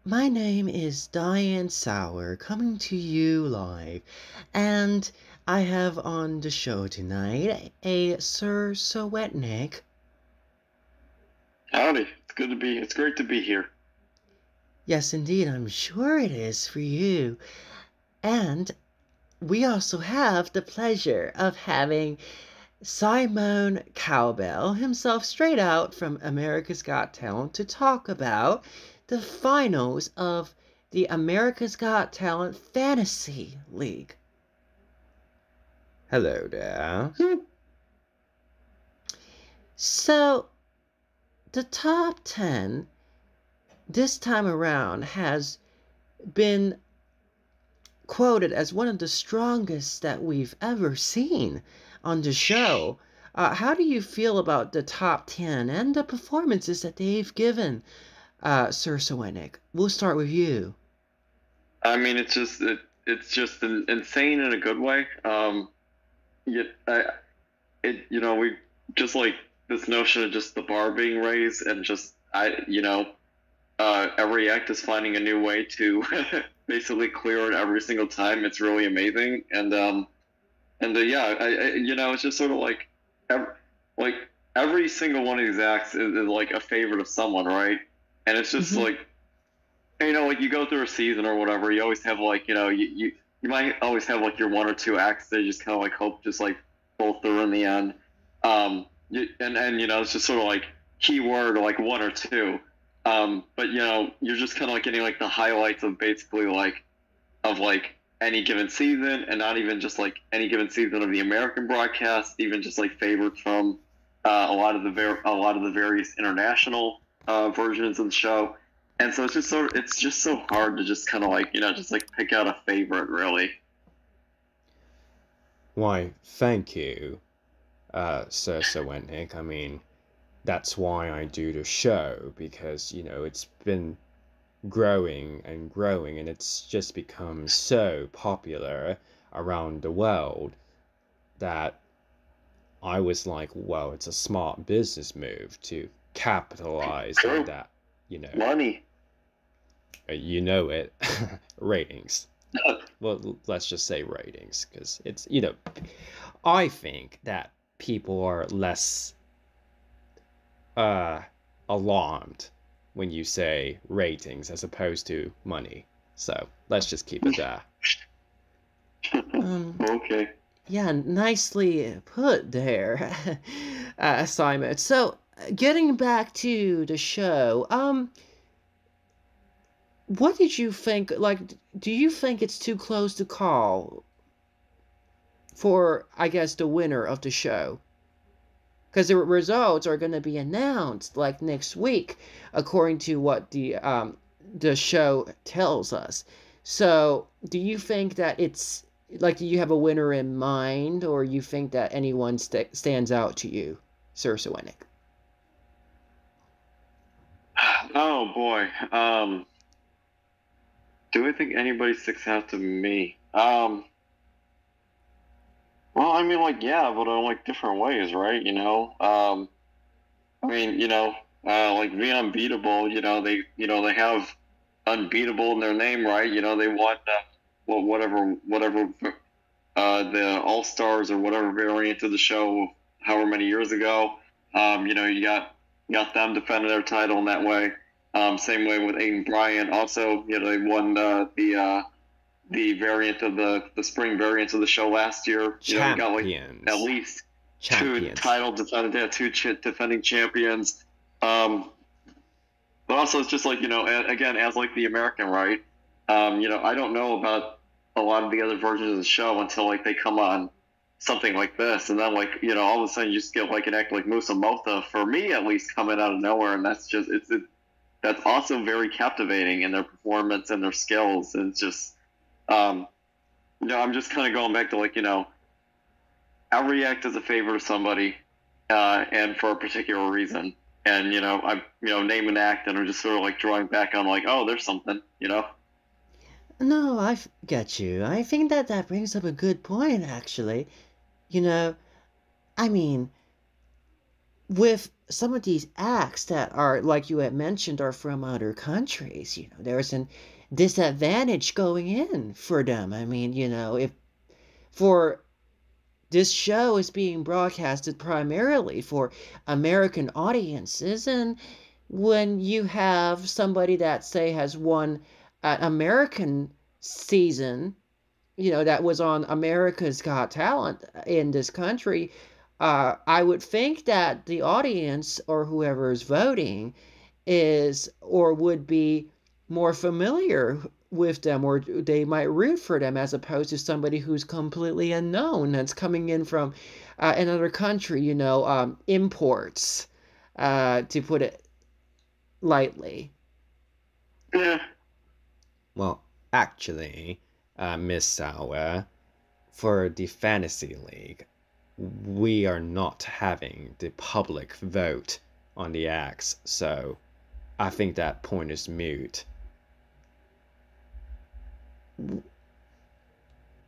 My name is Diane Sour, coming to you live, and I have on the show tonight a SirSerwetnyk. Howdy. It's great to be here. Yes, indeed, I'm sure it is for you. And we also have the pleasure of having Simone Cowbell himself straight out from America's Got Talent to talk about the finals of the America's Got Talent Fantasy League. Hello there. So, the top 10 this time around has been quoted as one of the strongest that we've ever seen on the show. How do you feel about the top 10 and the performances that they've given, SirSerwetnyk? We'll start with you. I mean, it's just insane in a good way. We just like this notion of just the bar being raised and just every act is finding a new way to basically clear it every single time. It's really amazing, it's just sort of like every single one of these acts is like a favorite of someone, right? And it's just like you go through a season or whatever, you always have you might always have like your one or two acts that you just kind of like hope just like pull through in the end. It's just sort of like keyword like one or two. But you're just kind of like getting like the highlights of basically of any given season, and not even just like any given season of the American broadcast, even just like favorites from a lot of the various international versions of the show. And so it's just so hard to just kind of just like pick out a favorite, really. Why, thank you, SirSerwetnyk. I mean, that's why I do the show, because, it's been growing and growing, and it's just become so popular around the world that I was like, well, it's a smart business move to capitalize on that, Money. You know it. Ratings. Well, let's just say ratings, because it's, I think that people are less alarmed when you say ratings as opposed to money. So let's just keep it there. Okay. Yeah, nicely put there, Simon. So getting back to the show, what did you think? Like, do you think it's too close to call for, I guess, the winner of the show? Because the results are going to be announced like next week, according to what the show tells us. So, do you think that it's like, do you have a winner in mind, or you think that anyone stands out to you, SirSerwetnyk? Oh boy. Do I think anybody sticks out to me? Well, I mean, like, yeah, but in like different ways, right? Like being unbeatable. They have unbeatable in their name, right? They won whatever the All Stars or whatever variant of the show, however many years ago. You got them defending their title in that way. Same way with Aidan Bryant. Also, they won the variant of the spring variants of the show last year. You got like at least two defending champions. But also it's just like, again, as like the American, right? I don't know about a lot of the other versions of the show until like they come on something like this, and then like, all of a sudden you just get like an act like Musa Motha, for me at least, coming out of nowhere, and that's just that's also very captivating in their performance and their skills. And it's just I'm just kind of going back to like, every act is a favor to somebody, and for a particular reason. And I name an act, and I'm just sort of like drawing back on like, oh, there's something. No, I get you. I think that brings up a good point, actually. I mean, with some of these acts that are, like you had mentioned, are from other countries, there's an disadvantage going in for them. I mean, if for this show is being broadcasted primarily for American audiences, and when you have somebody that, say, has won an American season, that was on America's Got Talent in this country, I would think that the audience or whoever is voting is or would be more familiar with them, or they might root for them, as opposed to somebody who's completely unknown that's coming in from another country, imports, to put it lightly. Yeah. Well, actually, Miss Sour, for the Fantasy League, we are not having the public vote on the acts, so I think that point is moot.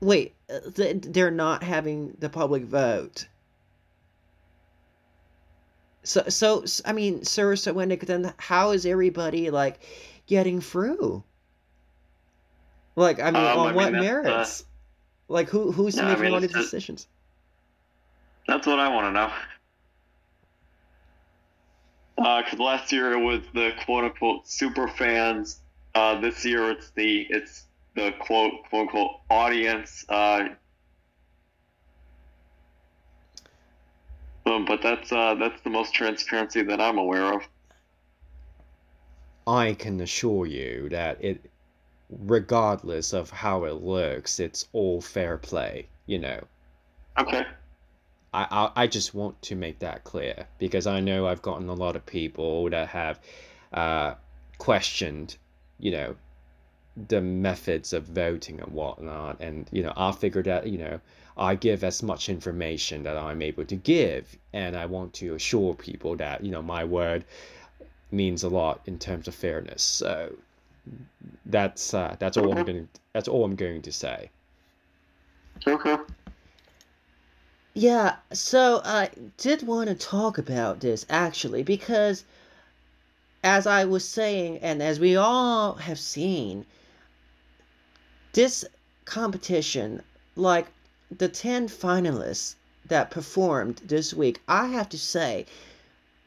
Wait, they're not having the public vote. So I mean, SirSerwetnyk, then how is everybody, like, getting through? Like, I mean, on what merits? Like, who's making all the decisions? That's what I want to know. Because last year it was the quote-unquote super fans. This year it's the quote-unquote audience. But that's the most transparency that I'm aware of. I can assure you that regardless of how it looks, it's all fair play, Okay. I just want to make that clear, because I know I've gotten a lot of people that have questioned, the methods of voting and whatnot, and I figured that I give as much information that I'm able to give, and I want to assure people that my word means a lot in terms of fairness. So that's all I'm going to say. Okay. Yeah, so I did want to talk about this, actually, because as I was saying, and as we all have seen, this competition, like the 10 finalists that performed this week, I have to say,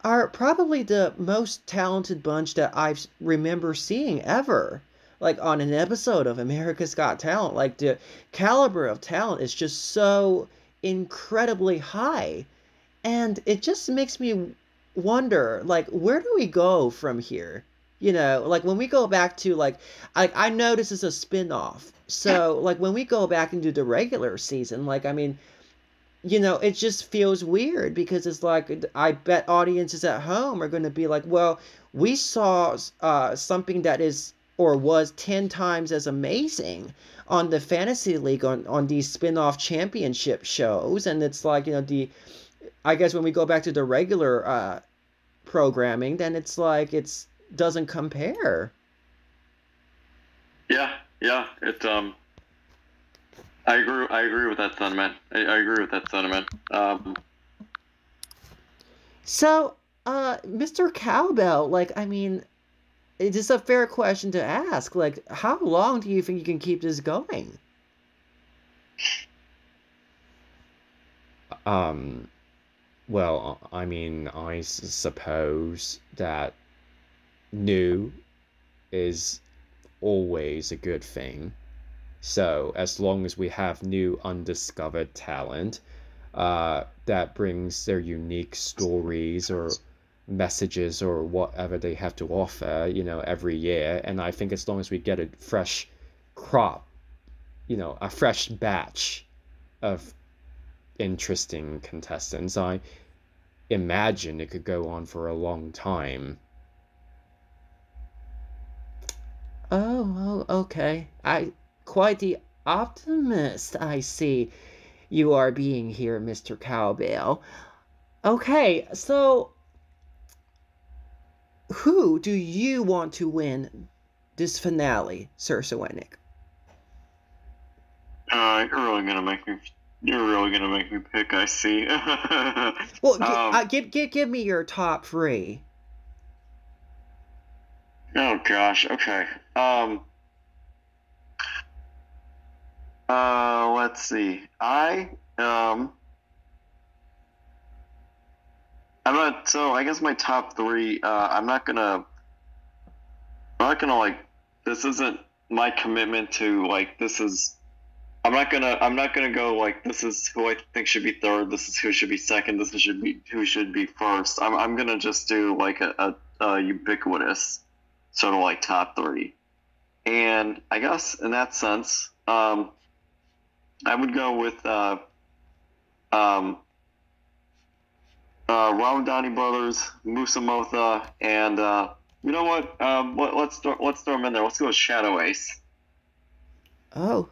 are probably the most talented bunch that I remember seeing ever. Like, on an episode of America's Got Talent, like, the caliber of talent is just so incredibly high, and it just makes me wonder, like, where do we go from here? Like, when we go back to, like, I know this is a spin-off, so, like, when we go back into the regular season, like, I mean, it just feels weird, because it's like, I bet audiences at home are going to be like, well, we saw something that is or was 10 times as amazing on the Fantasy League, on these spin-off championship shows, and it's like, I guess when we go back to the regular programming, then it's like it doesn't compare. Yeah, it I agree with that sentiment. I agree with that sentiment. So, Mr. Cowbell, like, I mean, it's just a fair question to ask. Like, how long do you think you can keep this going? Well, I mean, I suppose that new is always a good thing. So as long as we have new undiscovered talent that brings their unique stories or messages or whatever they have to offer, every year, and I think as long as we get a fresh crop, a fresh batch of interesting contestants, I imagine it could go on for a long time. Oh, okay. Quite the optimist I see you are being here, Mr. Cowbell. Okay, so who do you want to win this finale, SirSerwetnyk? You're really gonna make me You're really gonna make me pick. I see. Well, give me your top three. Oh gosh. Okay. Let's see. I'm not. So I guess my top three. I'm not gonna like. This isn't my commitment to like. This is. I'm not gonna go like. This is who I think should be third. This is who should be second. This is should be who should be first. I'm gonna just do like a ubiquitous sort of like top three. And I guess in that sense, I would go with Ramadhani Brothers, Musa Motha, and you know what? Let's throw them in there. Let's go with Shadow Ace. Oh,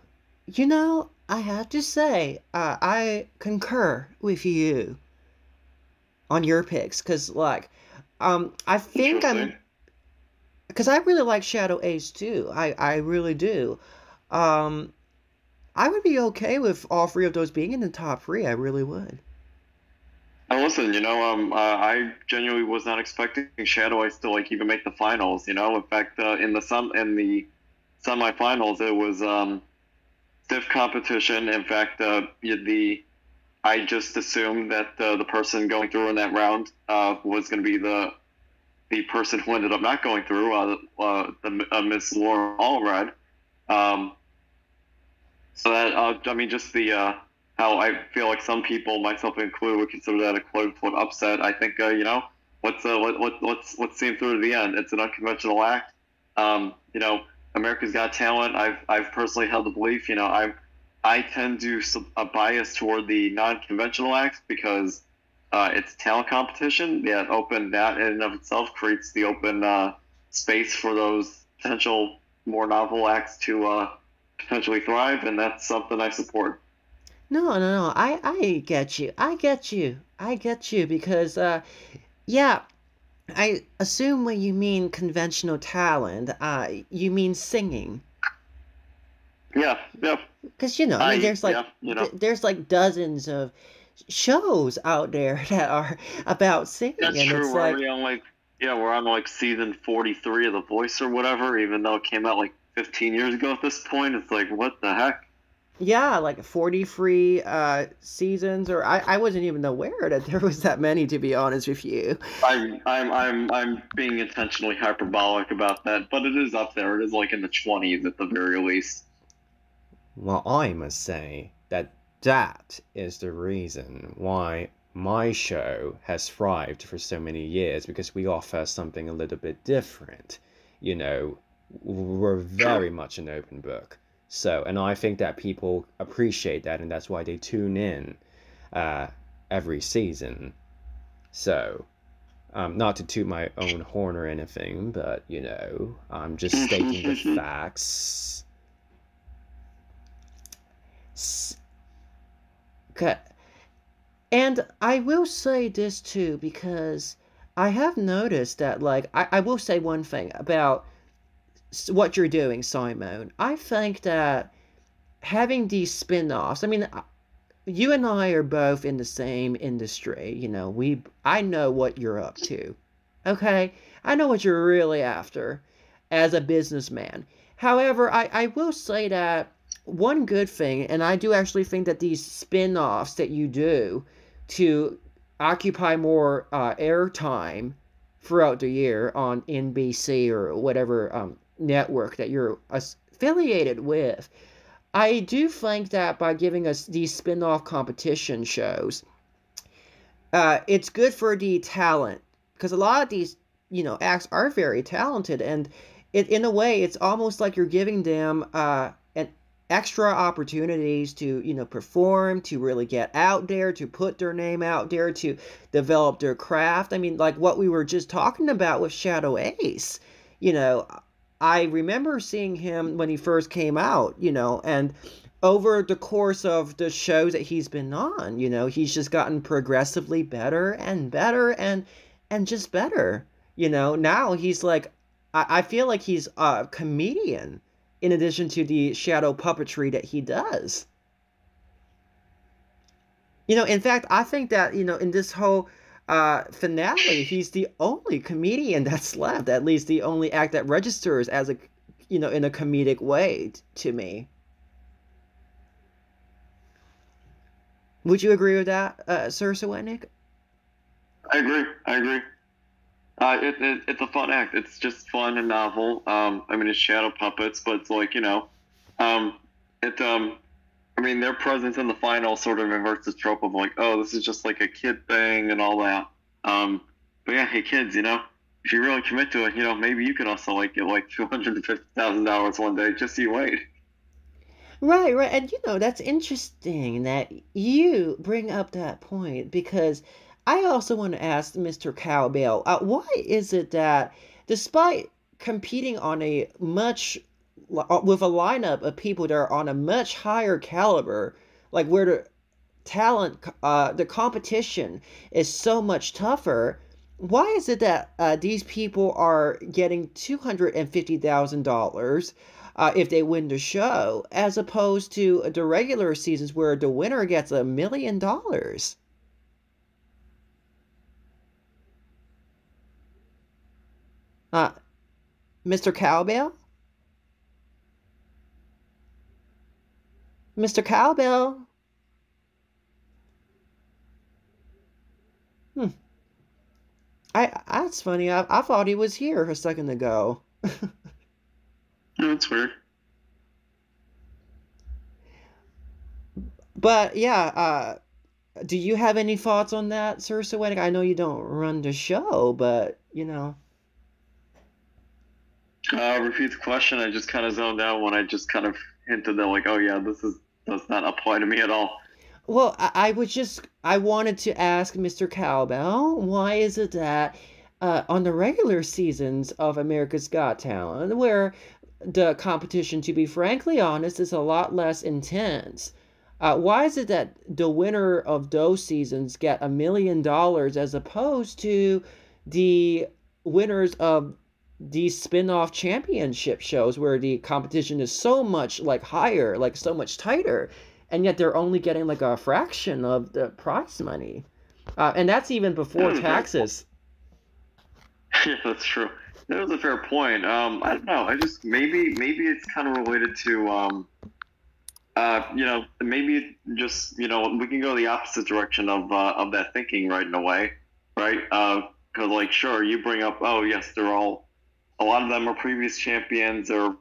I have to say, I concur with you on your picks, because, like, I think because I really like Shadow Ace, too. I really do. I would be okay with all three of those being in the top three. I really would. And listen, I genuinely was not expecting Shadow Ace to like even make the finals. In fact, in the semifinals, it was stiff competition. In fact, I just assumed that the person going through in that round was going to be the person who ended up not going through, Miss Laura Allred. So that just the how I feel like some people, myself included, would consider that a quote-unquote upset. I think let's see him through to the end. It's an unconventional act. America's Got Talent. I've personally held the belief. I tend to bias toward the non-conventional acts because it's talent competition. That in and of itself creates the open space for those potential more novel acts to potentially thrive, and that's something I support. No. I get you. Because, yeah, I assume when you mean conventional talent, you mean singing. Yeah. Because, there's like, there's like dozens of shows out there that are about singing. That's and true. It's like, we're on like season 43 of The Voice or whatever, even though it came out like 15 years ago at this point. It's like, what the heck? Yeah, like 43 seasons, or I wasn't even aware that there was that many, to be honest with you. I'm being intentionally hyperbolic about that, but it is up there. It is like in the 20s at the very least. Well, I must say that is the reason why my show has thrived for so many years, because we offer something a little bit different. We're very much an open book. So, and I think that people appreciate that, and that's why they tune in every season. So, not to toot my own horn or anything, but, I'm just stating the facts. Okay. And I will say this, too, because I have noticed that, like, I will say one thing about what you're doing, Simon. I think that having these spin-offs, I mean, you and I are both in the same industry. I know what you're up to. Okay? I know what you're really after as a businessman. However, I will say that one good thing, and I do actually think that these spin-offs that you do to occupy more airtime throughout the year on NBC or whatever network that you're affiliated with, I do think that by giving us these spin-off competition shows, it's good for the talent, because a lot of these acts are very talented, and in a way it's almost like you're giving them an extra opportunities to perform, to really get out there, to put their name out there, to develop their craft. I mean, like what we were just talking about with Shadow Ace. I remember seeing him when he first came out, and over the course of the shows that he's been on, he's just gotten progressively better and better and just better. Now he's like, I feel like he's a comedian in addition to the shadow puppetry that he does. In fact, I think that, in this whole finale, he's the only comedian that's left, at least the only act that registers as a, in a comedic way to me. Would you agree with that, SirSerwetnyk? I agree. It's a fun act. It's just fun and novel. I mean, it's shadow puppets, but it's like, um, it I mean, their presence in the final sort of inverts the trope of like, oh, this is just like a kid thing and all that. But yeah, hey kids, if you really commit to it, maybe you can also like get like $250,000 one day. Just you wait. Right, right. And that's interesting that you bring up that point because I also want to ask Mr. Cowbell, why is it that despite competing on a much with a lineup of people that are on a much higher caliber, like where the talent, the competition is so much tougher, why is it that these people are getting $250,000 if they win the show, as opposed to the regular seasons where the winner gets $1 million? Uh, Mr. Cowbell? Mr. Cowbell? Hmm. That's funny. I thought he was here a second ago. No, it's weird. But yeah, do you have any thoughts on that, SirSerwetnyk? I know you don't run the show, but Repeat the question. I just kind of zoned out when I just kind of hinted that like, oh yeah, does not apply to me at all. Well, I wanted to ask Mr. Cowbell, why is it that on the regular seasons of America's Got Talent, where the competition, to be frankly honest, is a lot less intense, why is it that the winner of those seasons get $1 million as opposed to the winners of these spin-off championship shows where the competition is so much like higher, like so much tighter, and yet they're only getting like a fraction of the prize money, and that's even before taxes. Yeah, that's true. That was a fair point. I don't know. I just maybe it's kind of related to maybe just we can go the opposite direction of that thinking, right, in a way, right? Because like sure, you bring up, oh yes, they're all, a lot of them are previous champions or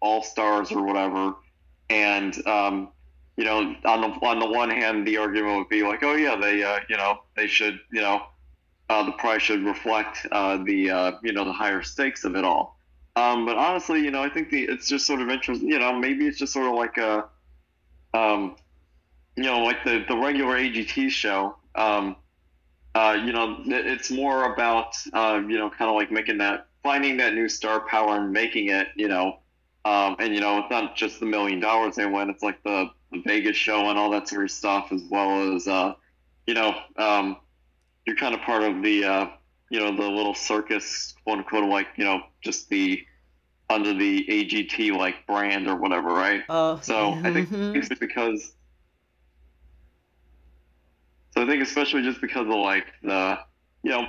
all stars or whatever, and on the one hand, the argument would be like, oh yeah, they should, the price should reflect the higher stakes of it all. But honestly, I think it's just sort of interesting. Maybe it's just sort of like like the regular AGT show. It's more about kind of like finding that new star power and making it, and it's not just the $1 million they win. It's like the Vegas show and all that sort of stuff, as well as you're kind of part of the the little circus, quote unquote, like just the under the AGT like brand or whatever, right? So I think it's because. So I think especially just because of like the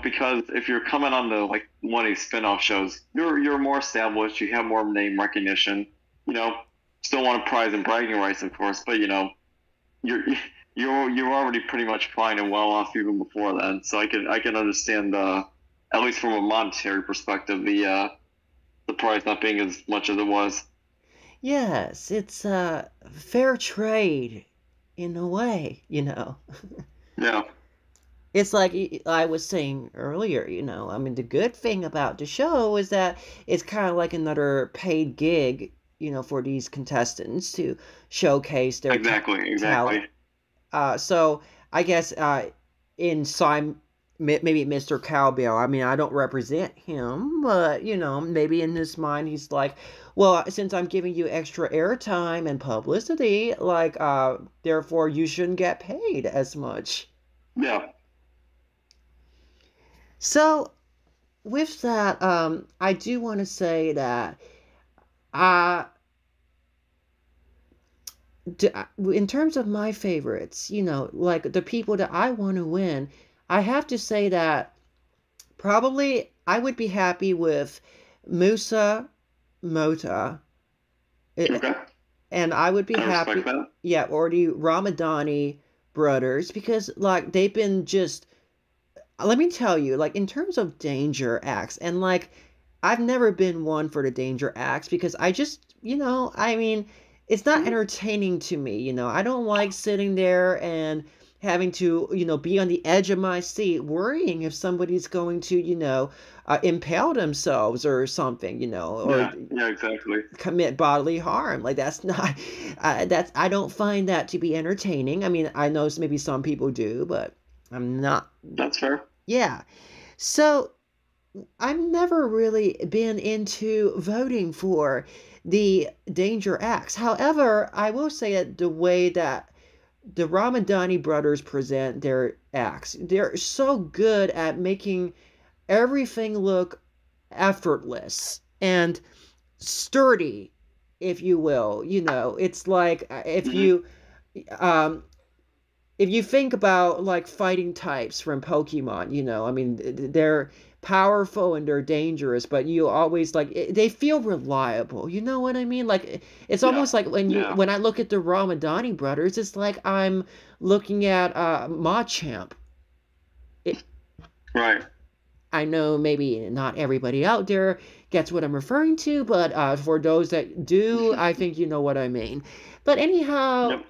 because if you're coming on the like one of these spin-off shows, you're more established, you have more name recognition, still want a prize and bragging rights, of course, but you're already pretty much fine and well off even before then. So I can understand at least from a monetary perspective the prize not being as much as it was. Yes, it's fair trade in a way, Yeah. It's like I was saying earlier, I mean, the good thing about the show is that it's kind of like another paid gig, for these contestants to showcase their talent. So I guess maybe Mr. Cowbell, I mean, I don't represent him, but, maybe in his mind he's like, well, since I'm giving you extra airtime and publicity, like, therefore you shouldn't get paid as much. Yeah. So, with that, I do want to say that in terms of my favorites, like the people that I want to win, I have to say that probably I would be happy with Musa Mota. Okay. And I would be I happy, respect that. yeah, or the Ramadhani brothers, because like they've been just, let me tell you, like in terms of danger acts, and like I've never been one for the danger acts because I just, I mean, it's not Mhm. entertaining to me, I don't like sitting there and having to, be on the edge of my seat worrying if somebody's going to, impale themselves or something, or Yeah, exactly. commit bodily harm. Like that's not, I don't find that to be entertaining. I mean, I know maybe some people do, but I'm not. That's fair. Yeah. So I've never really been into voting for the danger acts. However, I will say that the way that the Ramadhani brothers present their acts, they're so good at making everything look effortless and sturdy, if you will. It's like Hmm. um, if you think about like fighting types from Pokemon, I mean, they're powerful and they're dangerous, but you always like they feel reliable. You know what I mean? Like it's Yeah. almost like Yeah. when I look at the Ramadhani brothers, it's like I'm looking at Machamp. It, Right. I know maybe not everybody out there gets what I'm referring to, but for those that do, I think you know what I mean. But anyhow, Yep.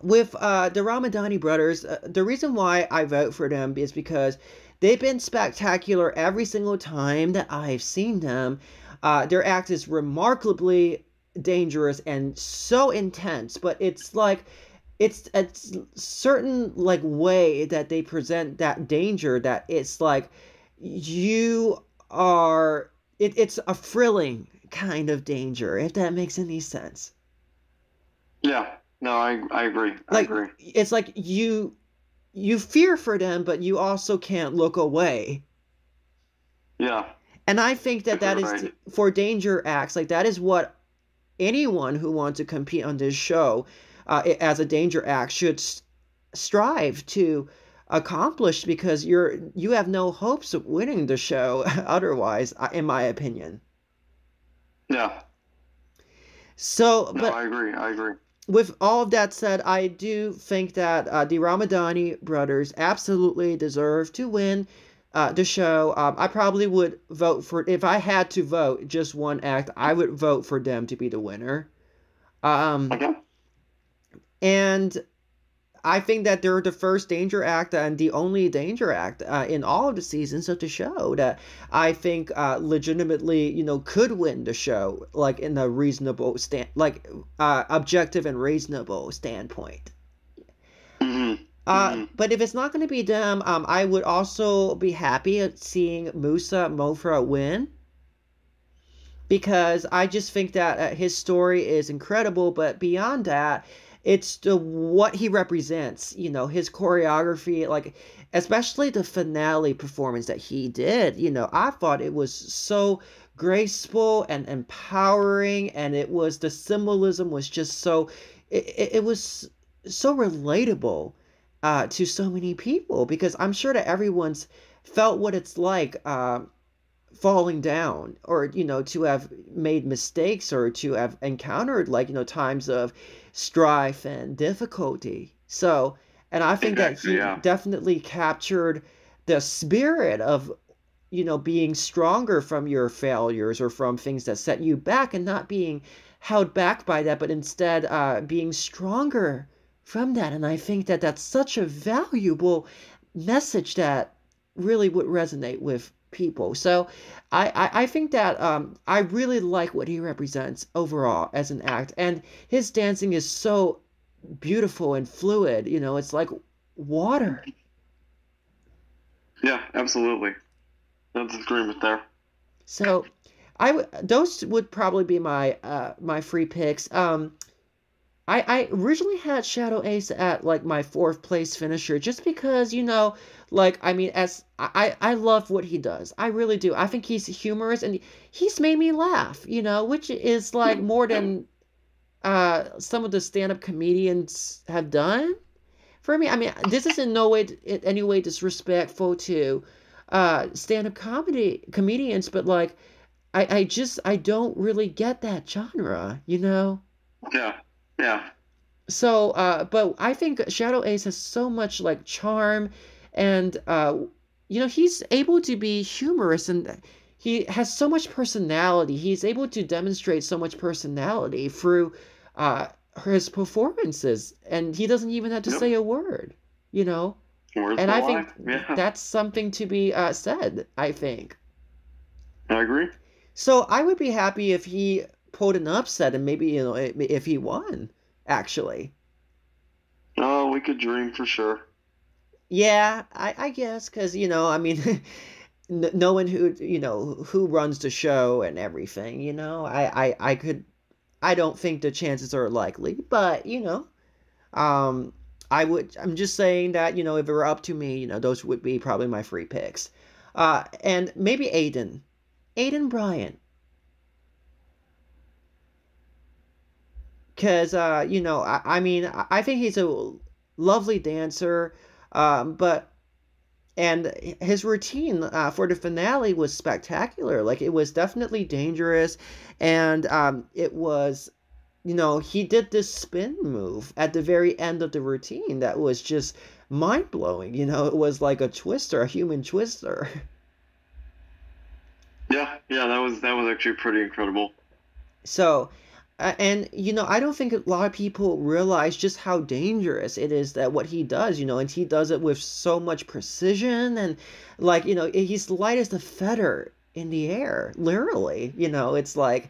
with the Ramadhani brothers, the reason why I vote for them is because they've been spectacular every single time that I've seen them. Their act is remarkably dangerous and so intense, but it's like it's a certain like way that they present that danger that it's like you are it's a thrilling kind of danger, if that makes any sense. Yeah. No, I agree. I Like agree. it's like you fear for them, but you also can't look away. Yeah. And I think that that is Right. for danger acts. Like that is what anyone who wants to compete on this show as a danger act should strive to accomplish, because you have no hopes of winning the show otherwise, in my opinion. Yeah. So, No, but I agree. I agree. with all of that said, I do think that the Ramadani brothers absolutely deserve to win the show. I probably would vote for, if I had to vote just one act, I would vote for them to be the winner. Um, Okay. and I think that they're the first danger act and the only danger act in all of the seasons of the show that I think legitimately, could win the show, like in a reasonable objective and reasonable standpoint. Hmm. Hmm. But if it's not going to be them, I would also be happy at seeing Musa Mofra win, because I just think that his story is incredible. But beyond that, it's the what he represents. His choreography, like especially the finale performance that he did. I thought it was so graceful and empowering, and the symbolism was just so it was so relatable to so many people, because I'm sure that everyone's felt what it's like falling down, or to have made mistakes, or to have encountered like times of strife and difficulty. So, and I think that Exactly. he Yeah. definitely captured the spirit of being stronger from your failures or from things that set you back, and not being held back by that, but instead being stronger from that. And I think that that's such a valuable message that really would resonate with people. So I think that I really like what he represents overall as an act. And his dancing is so beautiful and fluid. It's like water. Yeah. Absolutely. That's agreement there. So those would probably be my free picks. I originally had Shadow Ace at like my fourth place finisher, just because like I mean, as I love what he does. I really do. I think he's humorous and he's made me laugh, which is like Yep. more Yep. than some of the stand-up comedians have done for me. I mean, this is in no way, in any way disrespectful to stand-up comedians, but like, I don't really get that genre, you know? Yeah. Yeah. So, but I think Shadow Ace has so much like charm, and you know, he's able to be humorous, and he has so much personality. He's able to demonstrate so much personality through uh, his performances, and he doesn't even have to say a word, you know. Where's And the I line? think Yeah. that's something to be said, I think. I agree. So I would be happy if he pulled an upset and maybe, you know, if he won, actually. Oh, we could dream for sure. Yeah, I guess, because, you know, I mean, knowing who, you know, who runs the show and everything, you know, I don't think the chances are likely, but, you know, um, I'm just saying that, you know, if it were up to me, you know, those would be probably my free picks. And maybe Aidan Bryant. Because, you know, I mean, I think he's a lovely dancer, but and his routine for the finale was spectacular. Like, it was definitely dangerous, and it was, you know, he did this spin move at the very end of the routine that was just mind blowing. You know, it was like a twister, a human twister. Yeah, yeah, that was actually pretty incredible. So, and you know, I don't think a lot of people realize just how dangerous it is that what he does, you know, and he does it with so much precision, and like, you know, he's light as a feather in the air, literally. You know, it's like,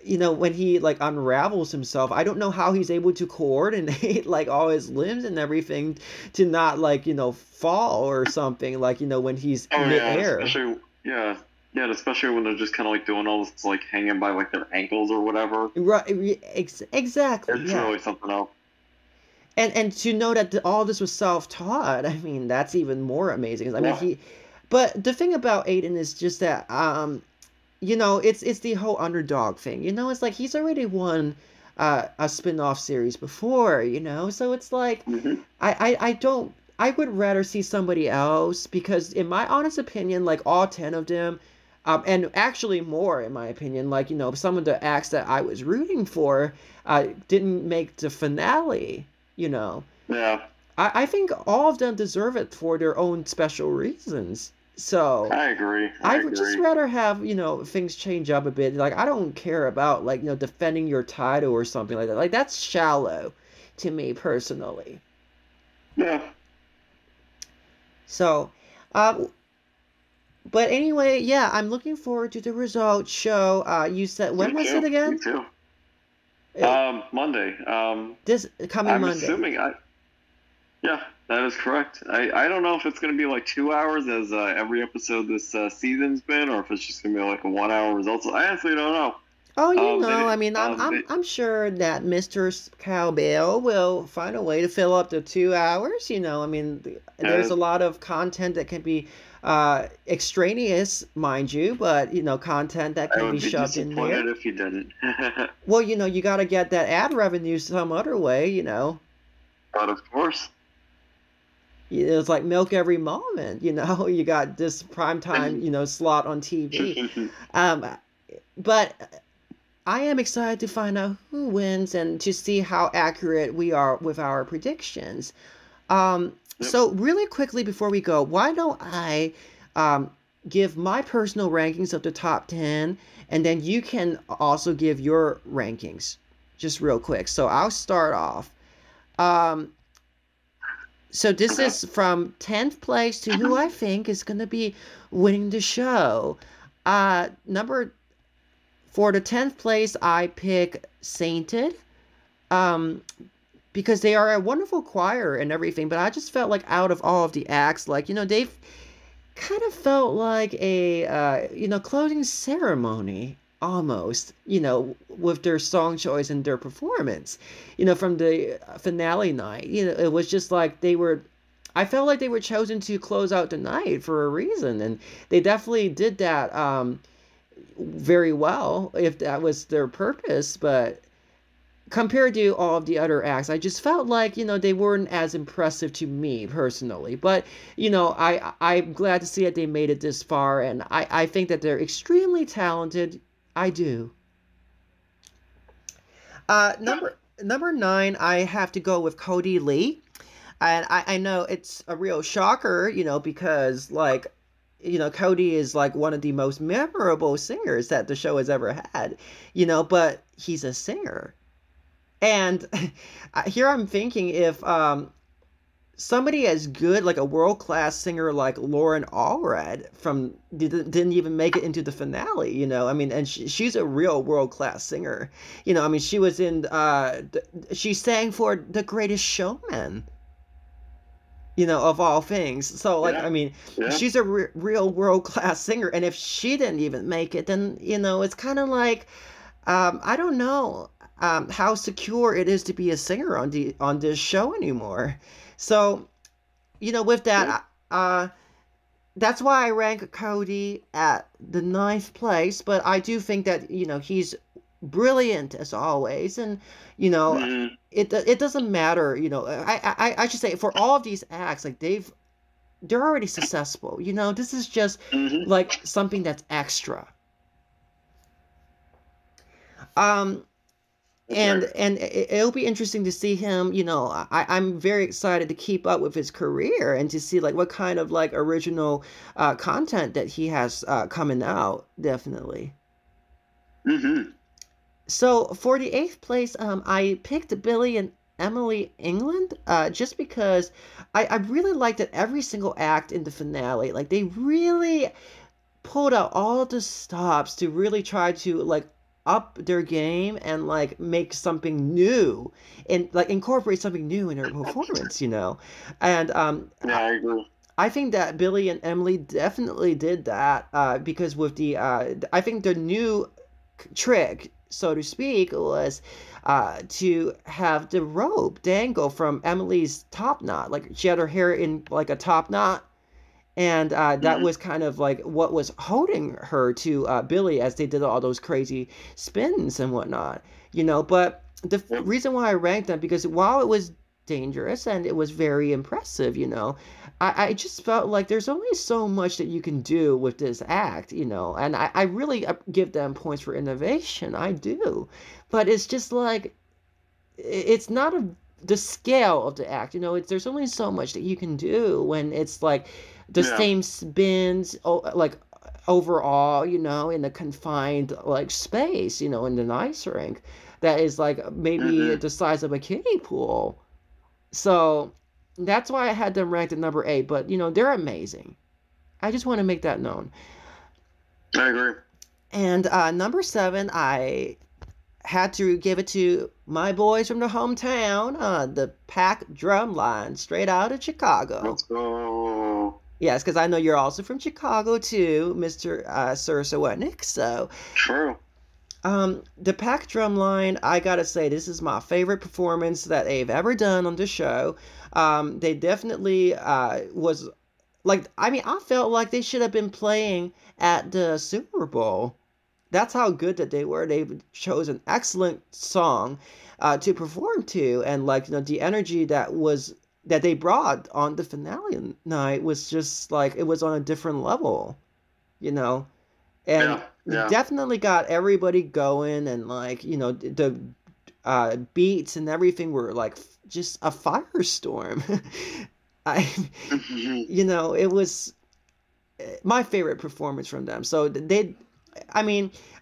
you know, when he like unravels himself, I don't know how he's able to coordinate like all his limbs and everything to not like, you know, fall or something, like, you know, when he's Oh yeah, midair. especially yeah, yeah, and especially when they're just kind of like doing all this like hanging by like their ankles or whatever. Right, exactly, It's yeah. really something else. And to know that all this was self-taught, I mean, that's even more amazing. I mean, Yeah, he, but the thing about Aiden is just that, you know, it's the whole underdog thing. You know, it's like he's already won a spin-off series before, you know, so it's like hmm I don't. I would rather see somebody else, because, in my honest opinion, like all 10 of them, and actually more, in my opinion, like, you know, some of the acts that I was rooting for didn't make the finale, you know. yeah, I think all of them deserve it for their own special reasons. So I agree. I I would just agree. rather have, you know, things change up a bit. Like, I don't care about, like, you know, defending your title or something like that. Like, that's shallow to me personally. Yeah, So, uh, but anyway, yeah, I'm looking forward to the results show. You said, when me was it too. Me again? too. Uh, Monday. This coming I'm Monday. assuming yeah, that is correct. I don't know if it's going to be like 2 hours as every episode this season's been, or if it's just going to be like a 1 hour results. I honestly don't know. Oh, you They know, I didn't. mean, I'm sure that Mr. Cowbell will find a way to fill up the 2 hours. You know, I mean, there's Uh, a lot of content that can be extraneous, mind you, but, you know, content that I can be would be shoved in there. disappointed if you didn't. Well, you know, you got to get that ad revenue some other way, you know. But of course. It's like milk every moment, you know. You got this prime time, you know, slot on TV. Um, but I am excited to find out who wins and to see how accurate we are with our predictions. Yep. So really quickly before we go, why don't I um, give my personal rankings of the top 10, and then you can also give your rankings just real quick. So I'll start off. Um, so this Okay. is from 10th place to who I think is going to be winning the show. Number For the 10th place, I pick Sainted. Um, because they are a wonderful choir and everything, but I just felt like out of all of the acts, like, you know, they've kind of felt like a, you know, closing ceremony almost, you know, with their song choice and their performance, you know, from the finale night. You know, it was just like I felt like they were chosen to close out the night for a reason, and they definitely did that very well, if that was their purpose. But compared to all of the other acts, I just felt like, they weren't as impressive to me personally. But, I'm glad to see that they made it this far, and I think that they're extremely talented. I do. Number 9, I have to go with Kodi Lee. And I know it's a real shocker, because, like, Kodi is, like, one of the most memorable singers that the show has ever had, but he's a singer. And here I'm thinking, if somebody as good, like a world-class singer like Lauren Allred didn't even make it into the finale, I mean, and she's a real world-class singer. I mean, she was in, she sang for The Greatest Showman, of all things. So, like, I mean, she's a real world-class singer, and if she didn't even make it, then, it's kind of like, I don't know how secure it is to be a singer on this show anymore. So, with that, that's why I rank Kodi at the 9th place. But I do think that he's brilliant as always, and it doesn't matter. I should say, for all of these acts, like they're already successful. This is just like something that's extra. And it'll be interesting to see him, I'm very excited to keep up with his career and to see, like, what kind of, like, original content that he has coming out, definitely. So for the 8th place, I picked Billy and Emily England, just because I really liked that every single act in the finale, like, they really pulled out all the stops to really try to, like, up their game and, like, make something new and, like, incorporate something new in their performance, and I agree. I think that Billy and Emily definitely did that, because with the I think the new trick, so to speak, was to have the rope dangle from Emily's top knot. Like, she had her hair in, like, a top knot, and that was kind of like what was holding her to Billy as they did all those crazy spins and whatnot, But the reason why I ranked them, because while it was dangerous and it was very impressive, I just felt like there's only so much that you can do with this act, and I really give them points for innovation. I do. But it's just like, it's not the scale of the act, there's only so much that you can do when it's like the same spins, like, overall, in a confined, like, space, in an ice rink that is, like, maybe the size of a kiddie pool. So that's why I had them ranked at number 8. But, they're amazing. I just want to make that known. I agree. And number 7, I had to give it to my boys from the hometown, the Pack Drum Line, straight out of Chicago. Let's go. Yes, because I know you're also from Chicago too, Mr. SirSerwetnyk. So, true. The Pack Drum Line, I gotta say, this is my favorite performance that they've ever done on the show. They definitely was, like, I mean, I felt like they should have been playing at the Super Bowl. That's how good that they were. They chose an excellent song to perform to, and, like, the energy that they brought on the finale night was just like, it was on a different level, and definitely got everybody going, and, like, the beats and everything were like just a firestorm. It was my favorite performance from them. So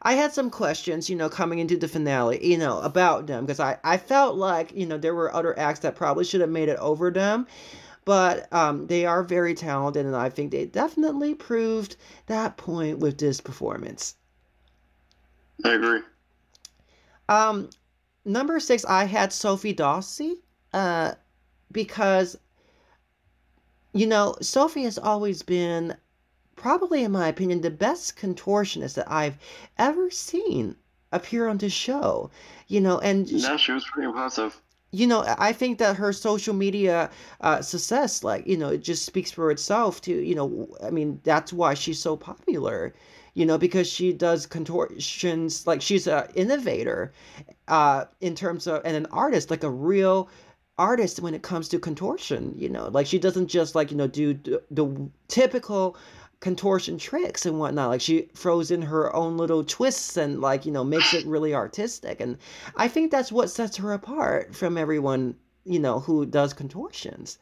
I had some questions, coming into the finale, about them, because I felt like, there were other acts that probably should have made it over them, but they are very talented, and I think they definitely proved that point with this performance. I agree. Number 6, I had Sofie Dossi, because, Sofie has always been, probably, in my opinion, the best contortionist that I've ever seen appear on this show, and she was pretty impressive. I think that her social media success, like, it just speaks for itself to, I mean, that's why she's so popular, because she does contortions. Like, she's an innovator in terms of, and an artist, like a real artist when it comes to contortion. Like, she doesn't just, like, do the typical contortion tricks and whatnot. Like, she throws in her own little twists and, like, makes it really artistic. And I think that's what sets her apart from everyone, who does contortions.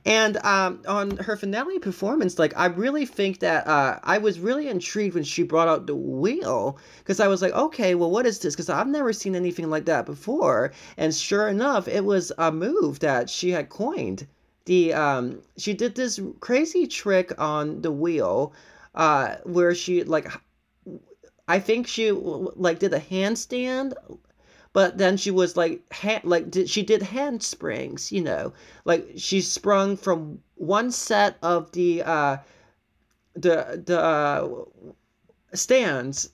And on her finale performance, like, I really think that I was really intrigued when she brought out the wheel, because I was like, okay, well, what is this? Because I've never seen anything like that before. And sure enough, it was a move that she had coined. She did this crazy trick on the wheel, where she, like, I think she, like, did a handstand, but then she was like she did handsprings, like she sprung from one set of the stands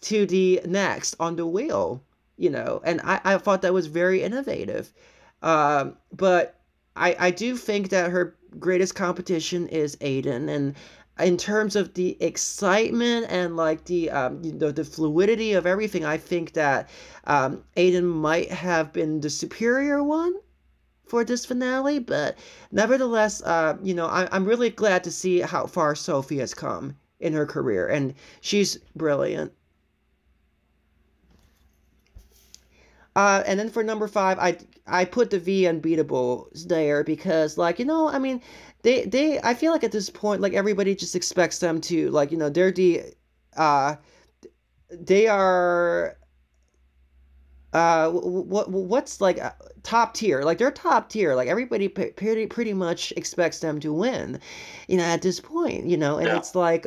to the next on the wheel, and I thought that was very innovative. But I do think that her greatest competition is Aidan, and in terms of the excitement and, like, the fluidity of everything, I think that Aidan might have been the superior one for this finale. But nevertheless, I'm really glad to see how far Sofie has come in her career, and she's brilliant. And then for number 5, I put the Unbeatables there because, like, I mean, I feel like at this point, like, everybody just expects them to, like, they are what's, like, top tier. Like, they're top tier. Like, everybody pretty much expects them to win, at this point, and Yeah. it's like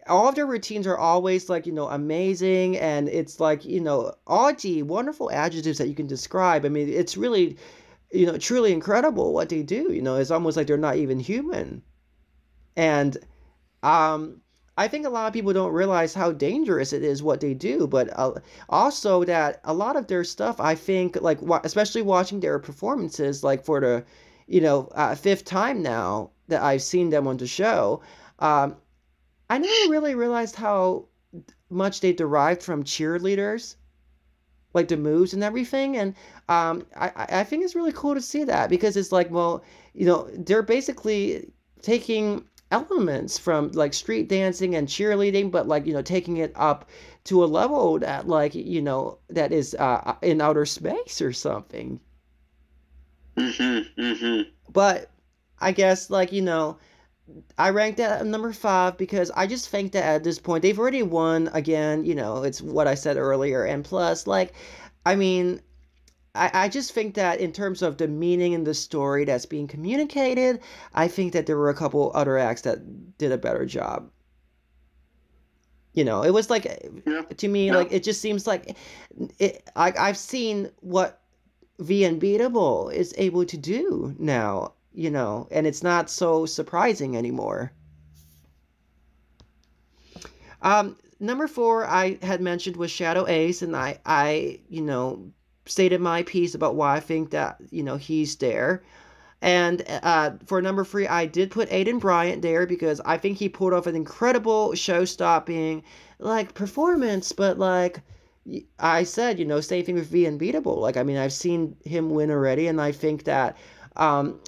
all of their routines are always, like, amazing, and it's like, all the wonderful adjectives that you can describe. I mean, it's really, truly incredible what they do. It's almost like they're not even human. And I think a lot of people don't realize how dangerous it is what they do, but also that a lot of their stuff, I think, like, especially watching their performances, like, for the 5th time now that I've seen them on the show, I never really realized how much they derived from cheerleaders, like the moves and everything. And I think it's really cool to see that, because it's like, well, they're basically taking elements from, like, street dancing and cheerleading, but, like, taking it up to a level that, like, that is in outer space or something. But I guess, like, I ranked that at number 5 because I just think that at this point they've already won again. It's what I said earlier, and plus, like, I mean, I just think that in terms of the meaning in the story that's being communicated, I think that there were a couple other acts that did a better job. It was like, to me, like, it just seems like I've seen what The Unbeatable is able to do now. And it's not so surprising anymore. Number 4 I had mentioned was Shadow Ace, and I stated my piece about why I think that, he's there. And for number 3, I did put Aidan Bryant there because I think he pulled off an incredible show-stopping, like, performance. But, like I said, same thing with The Unbeatable. Like, I mean, I've seen him win already, and I think that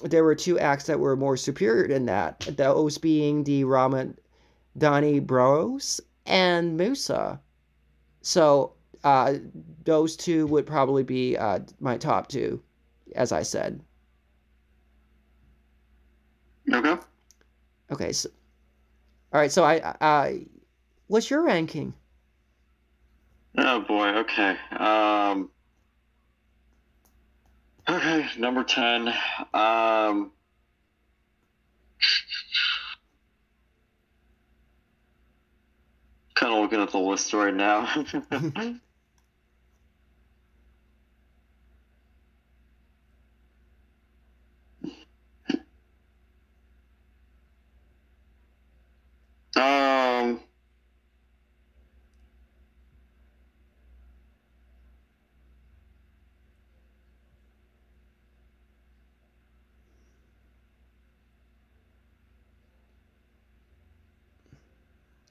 there were 2 acts that were more superior than that. Those being the Ramadhani Brothers and Musa. So those 2 would probably be my top 2, as I said. Okay. Okay. So, all right. So what's your ranking? Oh boy. Okay. Okay, number 10. Kind of looking at the list right now.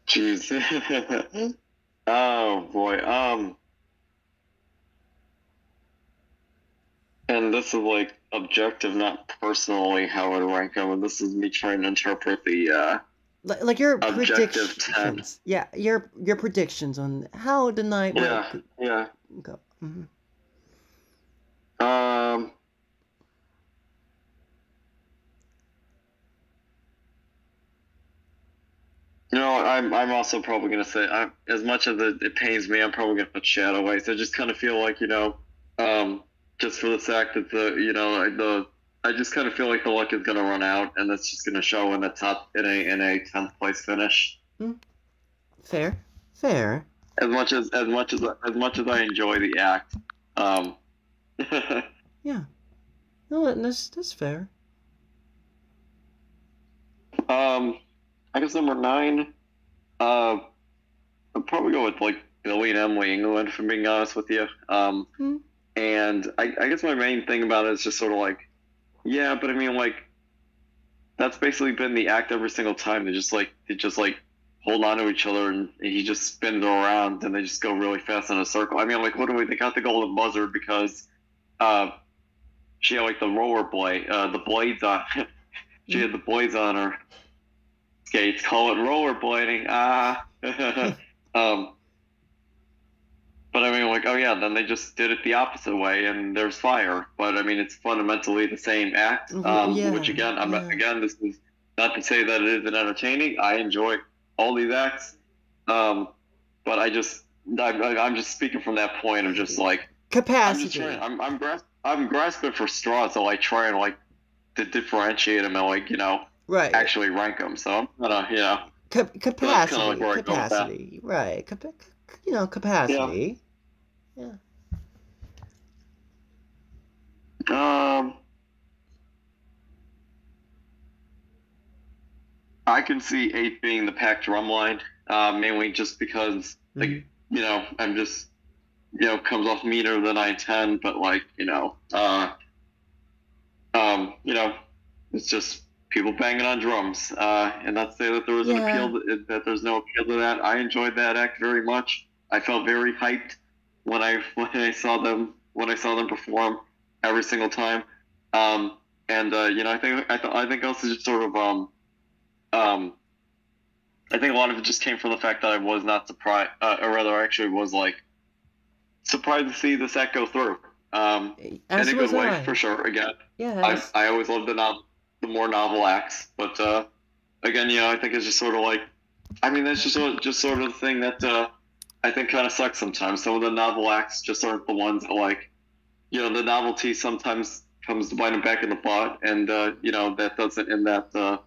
Jeez. Oh boy. And this is like objective, not personally how I'd rank them. And this is me trying to interpret the Like your objective 10. predictions. Yeah, your predictions on how the night Yeah, might yeah. go. Mm-hmm. You know, I'm also probably gonna say, as much as it pains me, I'm probably gonna put Shadow Ice. I just kind of feel like, just for the fact that I just kind of feel like the luck is gonna run out, and that's just gonna show in the top in a 10th place finish. Fair. As much as I enjoy the act, Yeah. No, that's fair. I guess number 9, I'd probably go with like Billy and Emily England, if I'm being honest with you. And I guess my main thing about it is just sort of like, yeah, but I mean, like, that's basically been the act every single time. They just hold on to each other, and he just spins her around, and they just go really fast in a circle. I mean, like, they got the golden buzzer because she had like the the blades on. She had the blades on her skates. Call it rollerblading. But I mean, like, oh yeah, then they just did it the opposite way, and there's fire. But I mean, it's fundamentally the same act. Which again, this is not to say that it isn't entertaining. I enjoy all these acts, but I'm just speaking from that point of just like capacity. I'm grasping for straws to like try and like to differentiate them and like right, actually rank them. So I'm gonna capacity, right? Capacity. Yeah. I can see 8 being the packed drum line, mainly just because like I'm just comes off meaner than 9-10, but like it's just people banging on drums, and not to say that there was that there's no appeal to that. I enjoyed that act very much. I felt very hyped when I saw them perform every single time, and I think also just sort of I think a lot of it just came from the fact that I was not surprised, or rather, I actually was like surprised to see this act go through. In a good way, for sure. Again, I always loved the more novel acts, but again, I think it's just sort of like, I mean, that's just sort of the thing that I think kind of sucks sometimes. Some of the novel acts just aren't the ones that like, the novelty sometimes comes to bite them back in the butt, and that doesn't, and that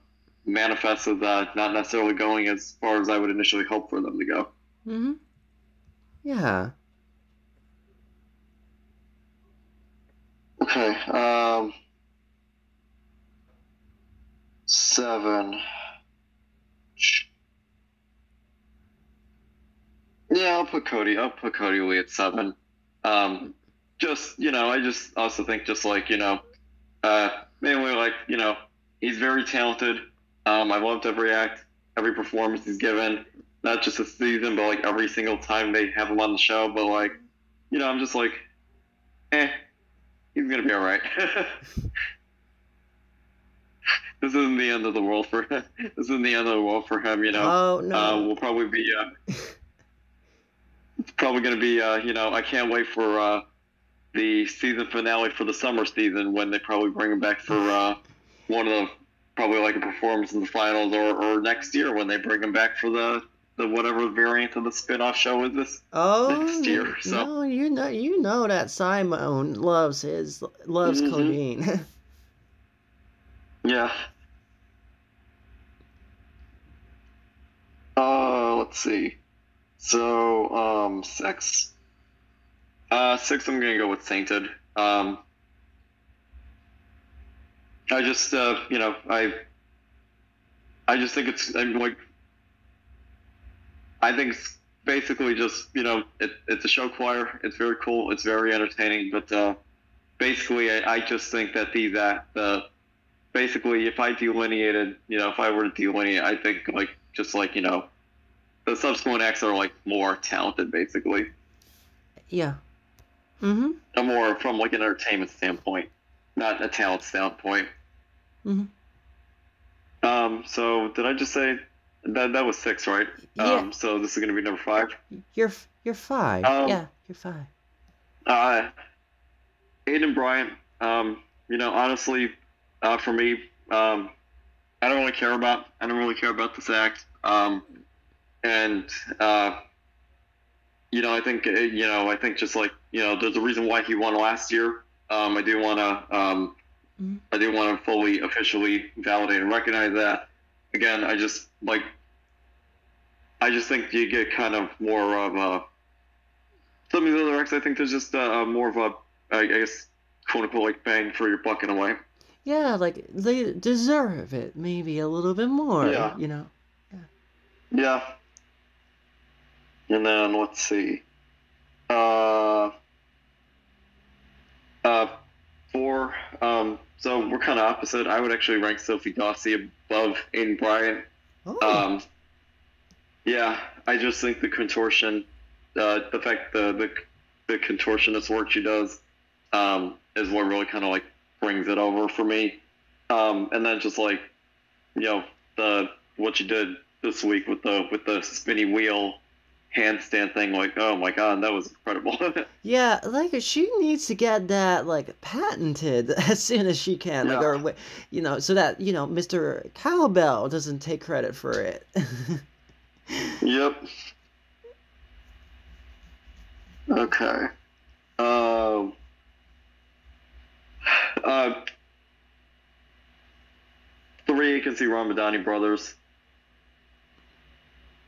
manifests as not necessarily going as far as I would initially hope for them to go. Yeah. Okay. 7. Yeah, I'll put Kodi Lee at 7. I just also think just like, mainly like, he's very talented. I loved every act, every performance he's given, not just this season, but like every single time they have him on the show. But like, I'm just like, he's gonna be all right. This isn't the end of the world for him. Oh no. We'll probably be. It's probably gonna be. I can't wait for the season finale for the summer season when they probably bring him back for one of the. Probably like a performance in the finals, or next year when they bring him back for the whatever variant of the spin-off show is this next year. So no, you know that Simon loves codeine. Yeah. Let's see. So 6. 6. I'm gonna go with Sainted. I just, I just think it's, I think it's basically just, it's a show choir. It's very cool. It's very entertaining. But basically, I just think that basically, if I delineated, if I were to delineate, I think just the subsequent acts are like more talented, basically. Yeah. Mm-hmm. And more from like an entertainment standpoint, not a talent standpoint. Mm-hmm. So did I just say that was 6, right? Yeah. So this is gonna be number 5. You're 5. Yeah, you're 5. Aidan Bryant. Honestly, for me, I don't really care about this act. I think just like there's a reason why he won last year. I do want to fully officially validate and recognize that. Again, I just think you get kind of more of some of the other acts. I think there's just more of a, I guess, quote unquote, like bang for your buck in a way. Yeah, like they deserve it maybe a little bit more. Yeah. Yeah. And then let's see. 4. So we're kind of opposite. I would actually rank Sofie Dossi above Aidan Bryant. Oh. Yeah, I just think the contortion, the fact the contortionist work she does, is what really kind of like brings it over for me. And then just like, what she did this week with the spinny wheel handstand thing, like, oh my god, that was incredible. Yeah, like she needs to get that like patented as soon as she can, like, or so that Mr. Cowbell doesn't take credit for it. Yep. Okay. 3, you can see Ramadhani Brothers.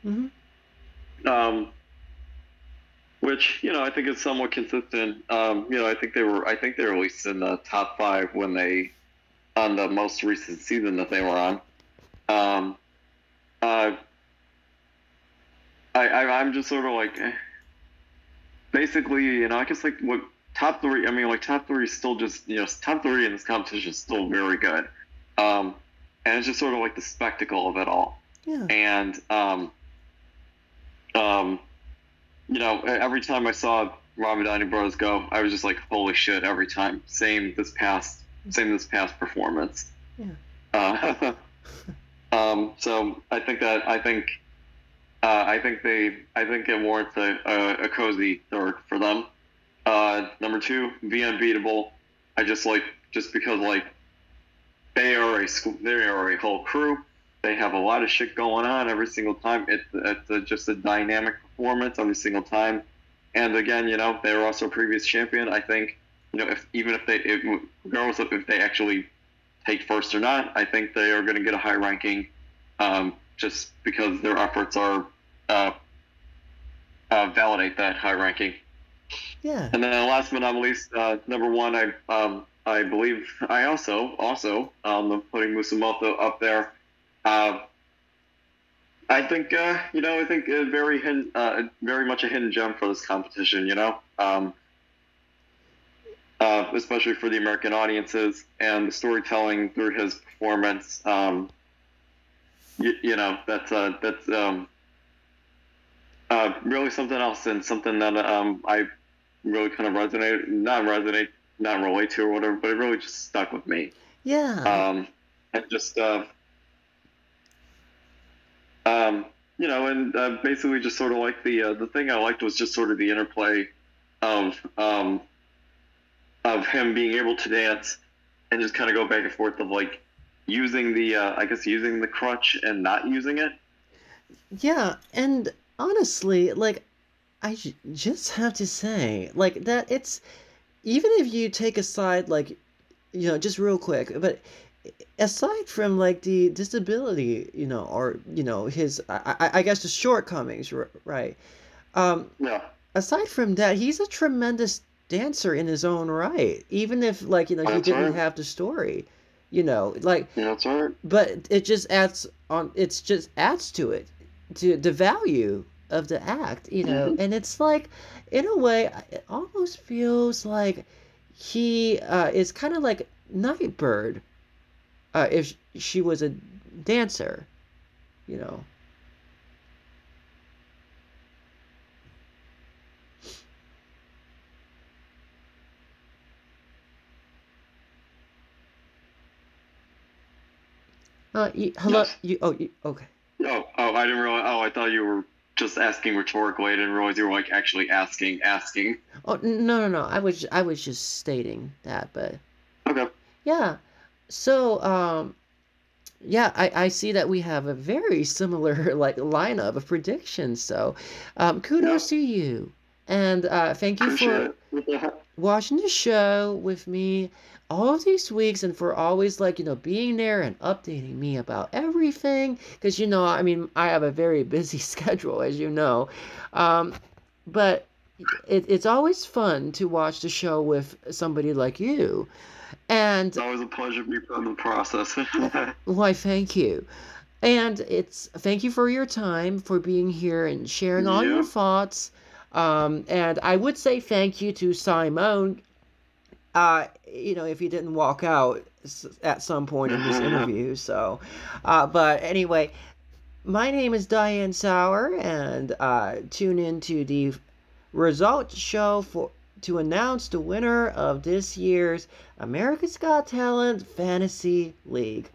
Mm-hmm. Which I think is somewhat consistent. I think they were at least in the top 5 when they on the most recent season that they were on. I'm just sort of like, basically, I guess like what top 3. I mean, like top 3 is still just top 3 in this competition is still very good. And it's just sort of like the spectacle of it all. Yeah. And every time I saw Ramadhani Brothers go, I was just like, holy shit, every time. Same this past performance. Yeah. So I think it warrants a cozy 3rd for them. Number 2, The Unbeatable. I just because like they are a whole crew. They have a lot of shit going on every single time. It's just a dynamic performance every single time. And again, they're also a previous champion. I think, regardless of if they actually take first or not, I think they are going to get a high ranking, just because their efforts are validate that high ranking. Yeah. And then last but not least, number 1, I believe I also am putting Musamoto up there. I think very much a hidden gem for this competition. Especially for the American audiences, and the storytelling through his performance. That's really something else, and something that I really kind of not relate to or whatever, but it really just stuck with me. Yeah. And just basically just sort of like the thing I liked was just sort of the interplay of him being able to dance and just kind of go back and forth of like using the crutch and not using it. Yeah, and honestly, like I just have to say, like that it's even if you take aside like just real quick, but aside from like the disability, or his I guess the shortcomings, right? Yeah. Aside from that, he's a tremendous dancer in his own right. Even if like he That's didn't right. have the story, like. Yeah, that's right. But it just adds on. It just adds to it, to the value of the act, Mm-hmm. and it's like, in a way, it almost feels like he is kind of like Nightbird, if she was a dancer, Hello. Yes. Okay. Oh, I didn't realize. Oh, I thought you were just asking rhetorically. I didn't realize you were like actually asking. Oh, no. I was just stating that, but Okay. yeah. So, yeah, I see that we have a very similar like lineup of predictions. So, kudos Yep. to you, and thank you for Appreciate it. watching the show with me all of these weeks and for always being there and updating me about everything because I mean I have a very busy schedule as you know, but it's always fun to watch the show with somebody like you. And It's always a pleasure to be part of the process. why, thank you. And thank you for your time, for being here and sharing all your Yep. thoughts. And I would say thank you to Simone, if you didn't walk out at some point in this interview. So, but anyway, my name is Diane Sour, and tune in to the results show to announce the winner of this year's America's Got Talent Fantasy League.